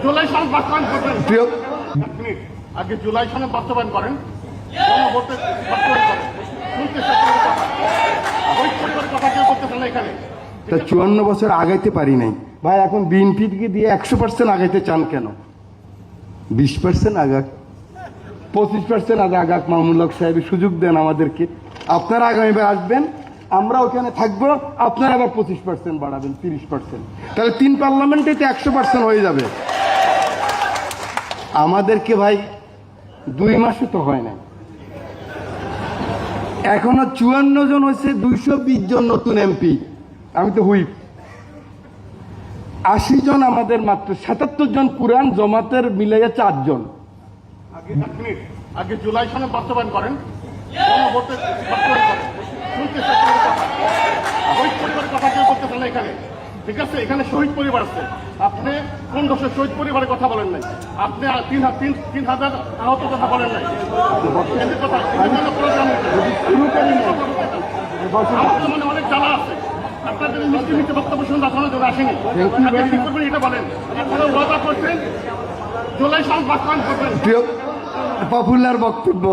জুলাই সনদ বাস্তবায়ন করবেন। প্রিয় এক মিনিট, আগে জুলাই সনদ বাস্তবায়ন করেন, গণভোটে বাস্তবায়ন করেন। শুনতে চাচ্ছেন কথা, ওই পরিবারের কথা কেউ করতেছেন না এখানে। তা 54 বছর আগাইতে পারি নাই ভাই, এখন বিএনপিকে দিয়ে 100% আগাইতে চান কেন? 20% আগাক, 25% আগাক, মামুনুল হক সাহেব সুযোগ দেন আমাদেরকে। আপনারা আগামীবার আসবেন, আমরা ওখানে থাকবো, আপনারা আবার 25% বাড়াবেন, 30%, তাহলে 3 পার্লামেন্টে 100% হয়ে যাবে। আমাদেরকে ভাই 2 মাসও তো হয় না, এখনো 54 জন হয়েছে, 220 জন নতুন এমপি, আমি তো হুইপ। 80 জন আমাদের মাত্র, 77 জন কুরআন জমাতের মিলাইয়া 4 জন। আগে এক মিনিট, আগে জুলাই সনদ বাস্তবায়ন করেন, গণভোটে বাস্তবায়ন করেন। শুনতে চাচ্ছেন কথা, ওই পরিবারের কথা কেউ করতেছেন না এখানে। ঠিক আছে, এখানে শহীদ পরিবার আছে, আপনি কোন দোষে শহীদ পরিবারের কথা বলেন নাই? আপনি 3,000 আহত কথা বলেন নাই। এদের কথা এদের জন্য প্রোগ্রাম হচ্ছে। আমাদের মনে অনেক জ্বালা আছে, আপনাদের মিষ্টি মিষ্টি বক্তব্য শুনতে আপনার জন্য আসেনি। আগে কি করবেন এটা বলেন। আপনারা ওয়াদা করছেন জুলাই সনদ বাস্তবায়ন করবেন। প্রিয় পপুলার বক্তব্য,